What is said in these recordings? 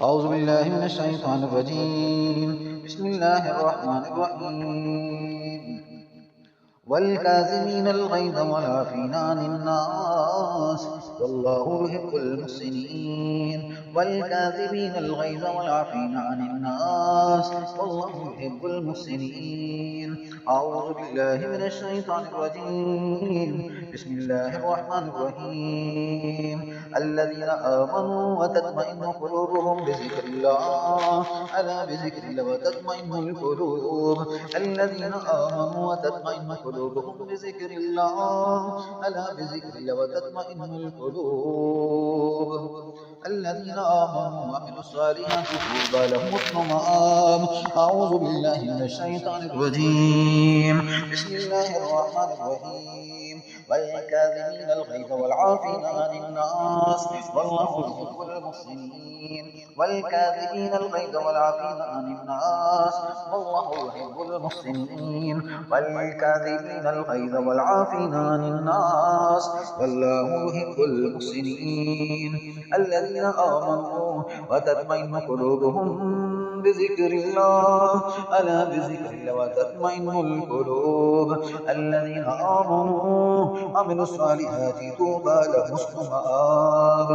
أعوذ بالله من الشيطان الرجيم. بسم الله الرحمن الرحيم. والكاظمين الغيظ والعافين عن الناس والله يحب المحسنين. والكاظمين الغيظ والعافين عن الناس والله يحب المحسنين. أعوذ بالله من الشيطان الرجيم. بسم الله الرحمن الرحيم. الذين آمنوا وتطمئن قلوبهم بذكر الله ألا بذكر الله وتطمئن القلوب. الذين آمنوا وتطمئن قلوبهم بذكر الله ألا بذكر الله وتطمئن القلوب. الذين آمنوا وعملوا الصالحات طوبى لهم حسن مآب. أعوذ بالله من الشيطان الرجيم. بسم الله الرحمن الرحيم. والكاظمين الغيظ والعافين عن الناس والله يحب المحسنين. والكاظمين الغيظ والعافين عن الناس والله يحب المحسنين. والكاظمين الغيظ والعافين عن الناس والله يحب المحسنين. الذين آمنوا وتطمئن قلوبهم بذكر الله ألا بذكر الله وتطمئن القلوب. الذين آمنوا وعملوا الصالحات طوبى لهم حسن مآب.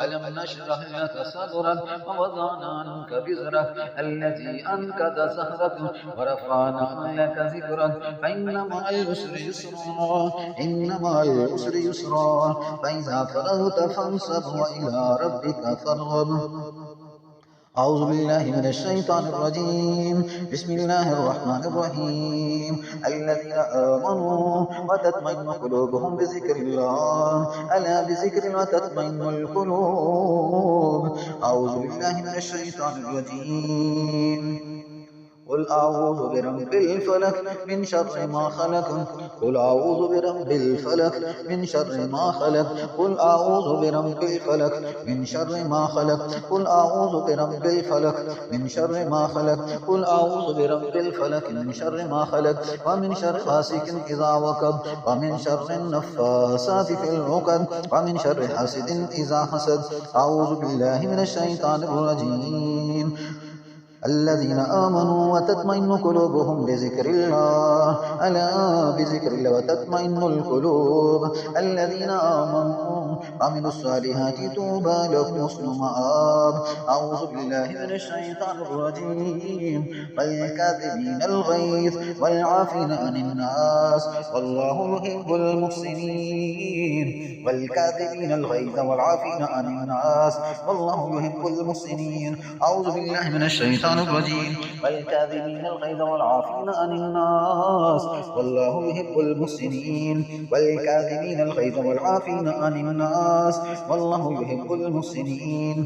ألم نشرح لك صدرك ووضعنا عنك وزرك الذي أنقض ظهرك ورفعنا لك ذكرك فإن مع العسر يسرا إن مع العسر يسرا فإذا فرغت فانصب وإلى ربك فارغب. أعوذ بالله من الشيطان الرجيم. بسم الله الرحمن الرحيم. الذين آمنوا وتطمئن قلوبهم بذكر الله ألا بذكر الله تطمئن القلوب. أعوذ بالله من الشيطان الرجيم. قل أعوذ برب الفلك من شر ما خلق. قل أعوذ برب الفلك من شر ما خلق. قل أعوذ برب الفلك من شر ما خلق. قل أعوذ برب الفلك من شر ما خلق. قل أعوذ برب الفلك من شر ما خلق. ومن شر غاسق إذا وقب ومن شر النفاثات في العقد ومن شر حاسد إذا حسد. أعوذ بالله من الشيطان الرجيم. الذين آمنوا وتطمئن قلوبهم بذكر الله ألا بذكر الله وتطمئن القلوب. الذين آمنوا وعملوا الصالحات طوبى لهم حسن مآب. أعوذ بالله من الشيطان الرجيم. والكاظمين الغيظ والعافين عن الناس والله يحب المحسنين. والكاظمين الغيظ والعافين عن الناس والله يحب المحسنين. أعوذ بالله من الشيطان الرجيم. والكاظمين الغيظ والعافين عن الناس والله يحب المحسنين. والكاظمين الغيظ والعافين عن الناس والله يحب المحسنين.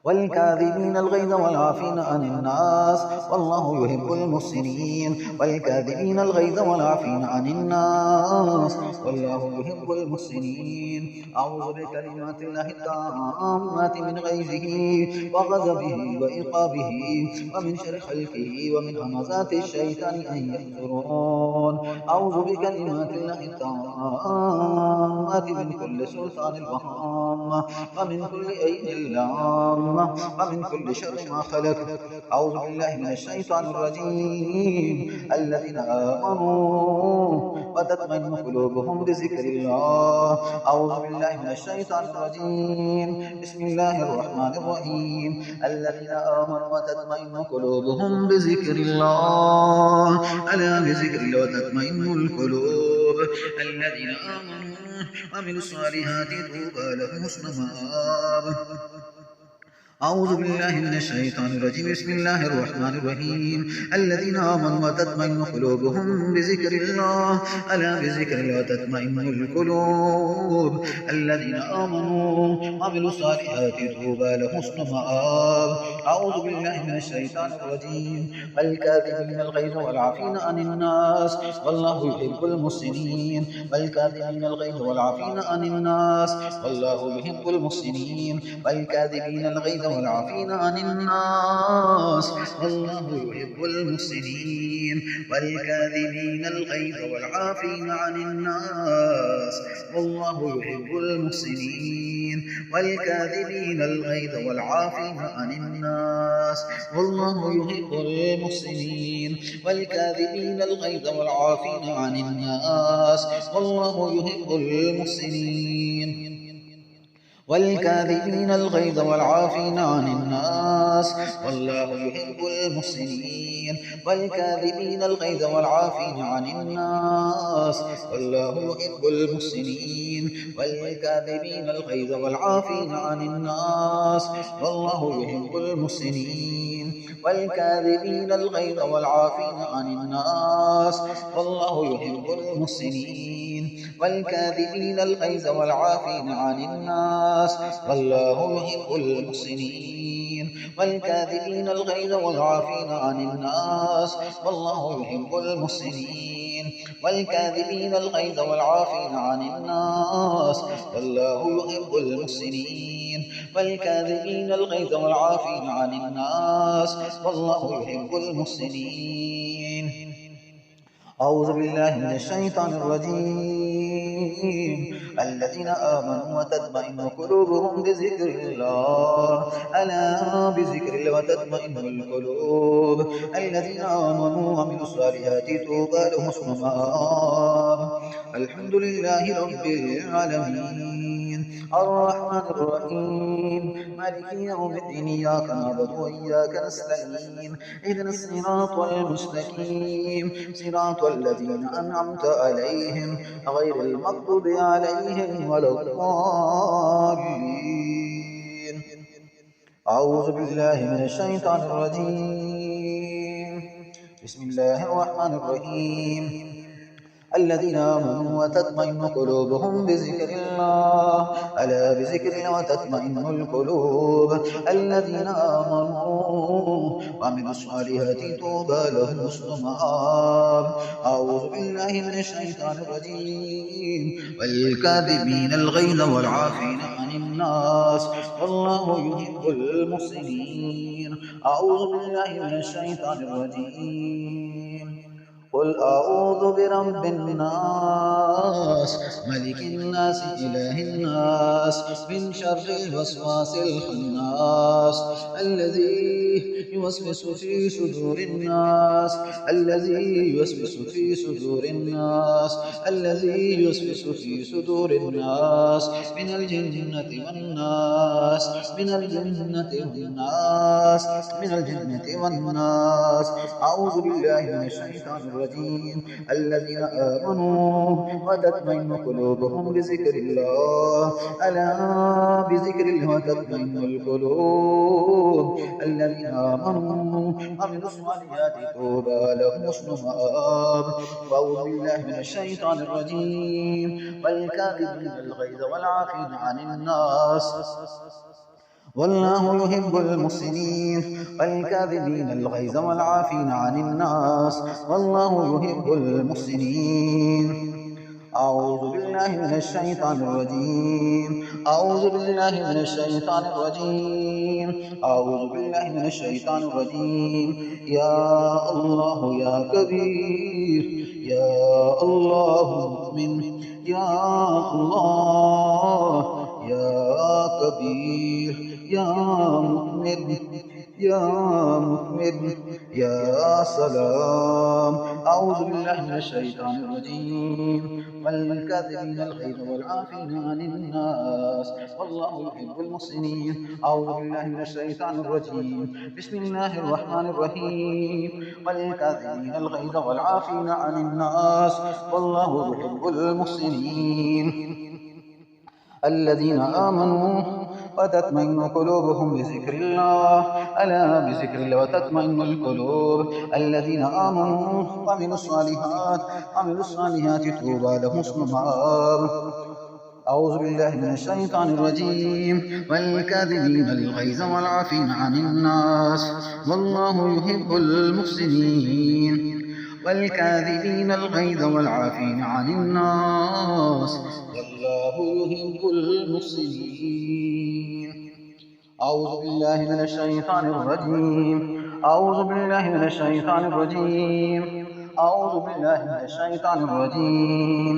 والكاظمين الغيظ والعافين عن الناس والله يحب المحسنين. والكاظمين الغيظ والعافين عن الناس والله يحب المحسنين. أعوذ بكلمات الله التامات من غيظه وغضبه وعقابه ومن شر خلقه ومن همزات الشيطان أن يحضرون. أعوذ بكلمات الله التامات من كل سلطان الوهام ومن كل عين اللام ومن كل شر ما خلق. أعوذ بالله من الشيطان الرجيم. الذين آمنوا وتطمئن قلوبهم بذكر الله. أعوذ بالله من الشيطان الرجيم. بسم الله الرحمن الرحيم. الذين آمنوا وتطمئن قلوبهم بذكر الله ألا بذكر الله وتطمئن القلوب. الذين آمنوا وعملوا الصالحات طوبى لهم حسن مآب. أعوذ بالله من الشيطان الرجيم. بسم الله الرحمن الرحيم. الذين آمنوا وتطمئن قلوبهم بذكر الله ألا بذكر الله تطمئن القلوب. الذين آمنوا وعملوا الصالحات طوبى لهم حسن مآب. أعوذ بالله من الشيطان الرجيم. والكاظمين الغيظ والعافين عن الناس والله يحب المحسنين. والكاظمين الغيظ والعافين عن الناس والله يحب المحسنين. والكاظمين الغيظ والعافين عن الناس والله يحب المحسنين والكاظمين الغيظ والعافين عن الناس والله يحب المحسنين والكاظمين الغيظ والعافين عن الناس والله يحب المحسنين والكاظمين الغيظ والعافين عن الناس والله يحب المحسنين والكاظمين الغيظ والعافين عن الناس والله يحب المحسنين والكاظمين الغيظ والعافين عن الناس والله يحب المحسنين والكاظمين الغيظ والعافين عن الناس والله يحب المحسنين والكاظمين الغيظ والعافين عن الناس والله يحب المحسنين والكاظمين الغيظ والعافين عن الناس والله يحب المحسنين والكاظمين الغيظ والعافين عن الناس والله يحب المحسنين والكاظمين الغيظ والعافين عن الناس والله يحب المحسنين والكاظمين الغيظ والعافين عن الناس والله يحب المحسنين. أعوذ بالله من الشيطان الرجيم. الذين آمنوا وتطمئن قلوبهم بذكر الله ألا بذكر الله وتطمئن القلوب الذين آمنوا وعملوا الصالحات طوبى لهم حسن مآب. الحمد لله رب العالمين الرحمن الرحيم مالك يوم الدين إياك نعبد وإياك نستعين اهدنا الصراط المستقيم صراط الذين أنعمت عليهم غير المغضوب عليهم ولا الضالين. أعوذ بالله من الشيطان الرجيم. بسم الله الرحمن الرحيم. الذين آمنوا وتطمئن قلوبهم بذكر الله ألا بذكر الله وتطمئن القلوب الذين آمنوا وعملوا الصالحات طوبى لهم حسن مآب. أعوذ بالله من الشيطان الرجيم. والكاظمين الغيظ والعافين عن الناس والله يحب المحسنين. أعوذ بالله من الشيطان الرجيم. قل أعوذ برب الناس ملك الناس إله الناس من شر الوسواس الخناس الذي يوسوس في صدور الناس الذي يوسوس في صدور الناس الذي يوسوس في صدور الناس من الجنة والناس من الجنة والناس من الجنة والناس. أعوذ بالله من الشيطان الرجيم. الذين آمنوا وتطمئن قلوبهم بذكر الله ألا بذكر الله وتطمئن القلوب الذين آمنوا وعملوا الصالحات طوبى لهم حسن مآب. أعوذ بالله من الشيطان الرجيم. والكاظمين الغيظ والعافين عن الناس والله يحب المحسنين والكاظمين الغيظ والعافين عن الناس والله يحب المحسنين. أعوذ بالله من الشيطان الرجيم. أعوذ بالله من الشيطان الرجيم. أعوذ بالله من الشيطان الرجيم. يا الله يا كبير يا الله مؤمن يا الله يا كبير يا مؤمن يا مؤمن يا سلام. أعوذ بالله من الشيطان الرجيم. والكاظمين الغيظ والعافين عن الناس والله يحب المحسنين. أعوذ بالله من الشيطان الرجيم. بسم الله الرحمن الرحيم. والكاظمين الغيظ والعافين عن الناس والله يحب المحسنين. الذين آمنوا وتطمئن قلوبهم بذكر الله ألا بذكر الله وتطمئن القلوب الذين آمنوا وعملوا الصالحات طوبى لهم حسن مآب. أعوذ بالله من الشيطان الرجيم. والكاظمين الغيظ والعافين عن الناس والله يحب المحسنين. والكاظمين الغيظ والعافين عن الناس والله يحب المحسنين. أعوذ بالله من الشيطان الرجيم. أعوذ بالله من الشيطان الرجيم. أعوذ بالله من الشيطان الرجيم.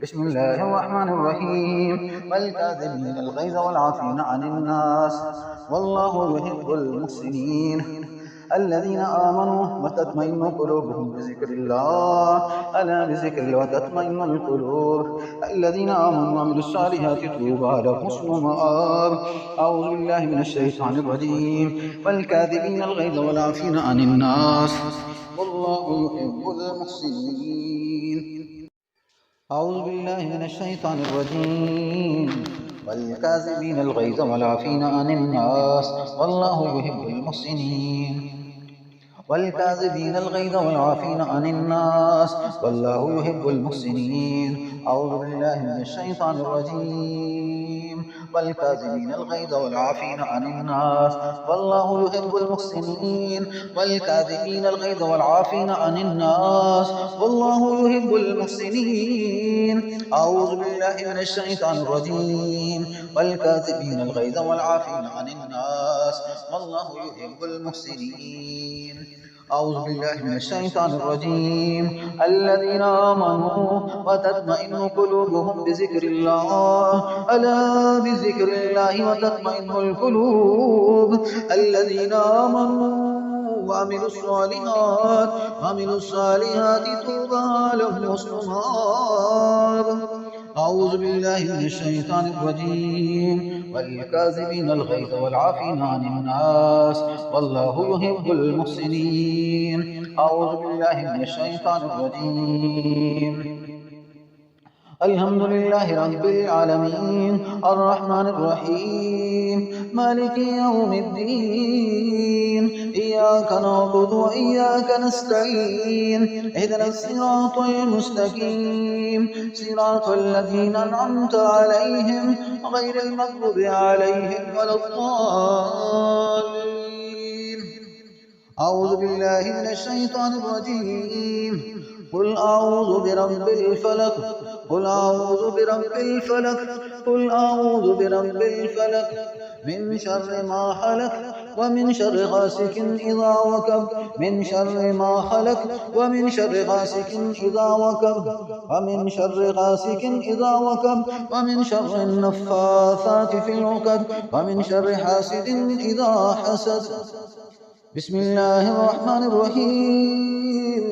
بسم الله الرحمن الرحيم. والكاظمين الغيظ والعافين عن الناس والله يحب المحسنين الذين آمنوا وتطمئن قلوبهم بذكر الله ألا بذكر الله وتطمئن القلوب الذين آمنوا وعملوا الصالحات طوبى لهم حسن مآب. أعوذ بالله من الشيطان الرجيم. والكاظمين الغيظ والعافين عن الناس والله يحب المحسنين. أعوذ بالله من الشيطان الرجيم. والكاظمين الغيظ والعافين عن الناس والله يحب المحسنين. والكاظمين الغيظ والعافين عن الناس والله يحب المحسنين. أعوذ بالله من الشيطان الرجيم. والكاظمين الغيظ والعافين عن الناس والله يحب المحسنين. والكاظمين الغيظ والعافين عن الناس والله يحب المحسنين. أعوذ بالله من الشيطان الرجيم. والكاظمين الغيظ والعافين عن الناس والله يحب المحسنين. أعوذ بالله من الشيطان الرجيم. الذين آمنوا وتطمئن قلوبهم بذكر الله ألا بذكر الله وتطمئن القلوب الذين آمنوا وعملوا الصالحات طوبى لهم حسن مآب. أعوذ بالله من الشيطان الرجيم. والكاظمين الغيظ والعافين عن الناس والله يحب المحسنين. أعوذ بالله من الشيطان الرجيم. الحمد لله رب العالمين الرحمن الرحيم مالك يوم الدين إياك نعبد وإياك نستعين اهدنا الصراط المستقيم صراط الذين أنعمت عليهم غير المغضوب عليهم ولا الضالين. أعوذ بالله من الشيطان الرجيم. قل أعوذ برب الفلق قل أعوذ برب الفلق قل أعوذ برب الفلق من شر ما خلق ومن شر غاسق إذا وقب من شر ما خلق ومن شر غاسق إذا وقب ومن شر غاسق إذا وقب ومن شر النفاثات في العقد ومن شر حاسد إذا حسد. بسم الله الرحمن الرحيم.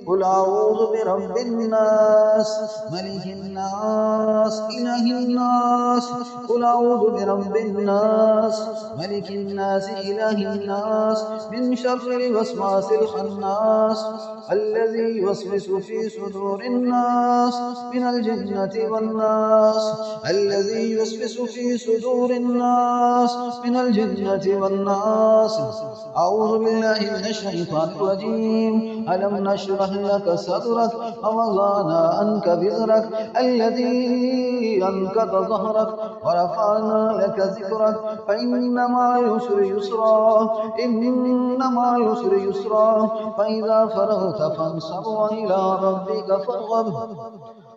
قل أعوذ برب الناس ملك الناس إله الناس قل أعوذ برب الناس ملك الناس إله الناس من شر الوسواس الخناس الذي يوسوس في صدور الناس من الجنة والناس الذي يوسوس في صدور الناس من الجنة والناس. أعوذ بالله من الشيطان الرجيم. ألم نشرح لك صدرك ووضعنا عنك وزرك الذي أنقض ظهرك ورفعنا لك ذكرك فإن مع العسر يسرا فإذا فرغت فانصب وإلى ربك فارغب.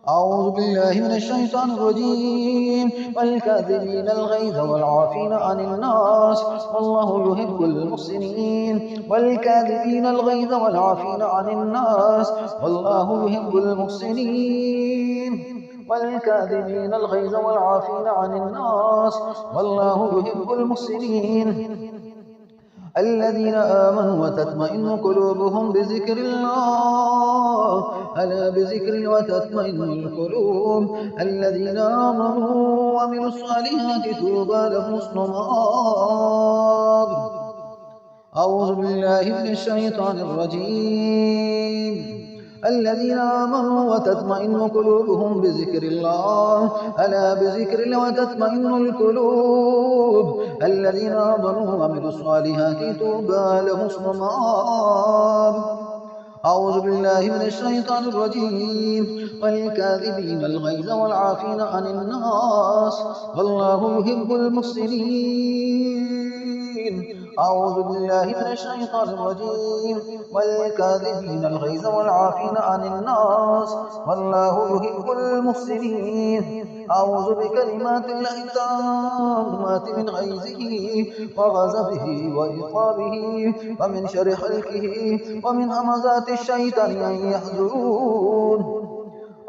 أعوذ بالله من الشيطان الرجيم. والكاظمين الغيظ والعافين عن الناس والله يحب المحسنين. والكاظمين الغيظ والعافين عن الناس والله يحب المحسنين. والكاظمين الغيظ والعافين عن الناس والله يحب المحسنين. الذين آمنوا وتطمئن قلوبهم بذكر الله ألا بذكر وتطمئن القلوب الذين آمنوا وعملوا الصالحات طوبى لهم حسن مآب. أعوذ بالله من الشيطان الرجيم. الذين آمنوا وتطمئن قلوبهم بذكر الله ألا بذكر الله وتطمئن القلوب الذين آمنوا وعملوا الصالحات طوبى لهم حسن مآب. أعوذ بالله من الشيطان الرجيم. والكاظمين الغيظ والعافين عن الناس والله يحب المحسنين. أعوذ بالله من الشيطان الرجيم والكاذبين الغيظ والعافين عن الناس والله يحب المحسنين أعوذ بكلمات الله التامات من غيظه وغضبه وعقابه ومن شر خلقه ومن همزات الشيطان أن يحضرون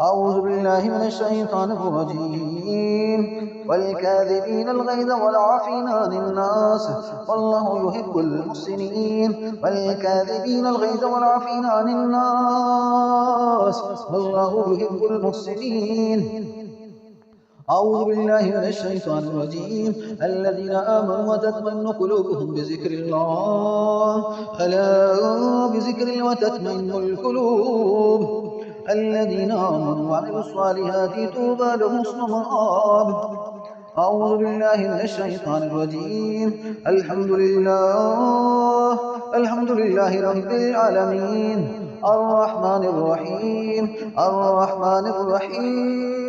أعوذ بالله من الشيطان الرجيم والكاذبين الغيظ والعافين عن الناس والله يحب المحسنين والكاذبين الغيظ والعافين عن الناس والله يحب المحسنين أعوذ بالله من الشيطان الرجيم الذين آمنوا وتطمئن قلوبهم بذكر الله ألا بذكر الله تطمئن القلوب الذين آمنوا وعملوا الصالحات طوبى لهم حسن مآب أعوذ بالله من الشيطان الرجيم الحمد لله رب العالمين الرحمن الرحيم الرحمن الرحيم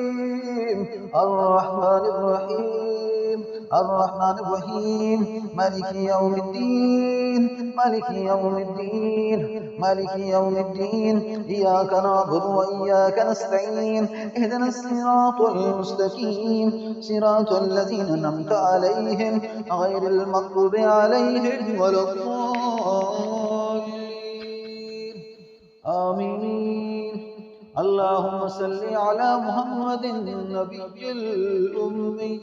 مالك يوم الدين إياك نعبد وإياك نستعين اهدنا الصراط المستقيم صراط الذين أنعمت عليهم غير المغضوب عليهم ولا الضالين آمين اللهم صل على محمد النبي الأمي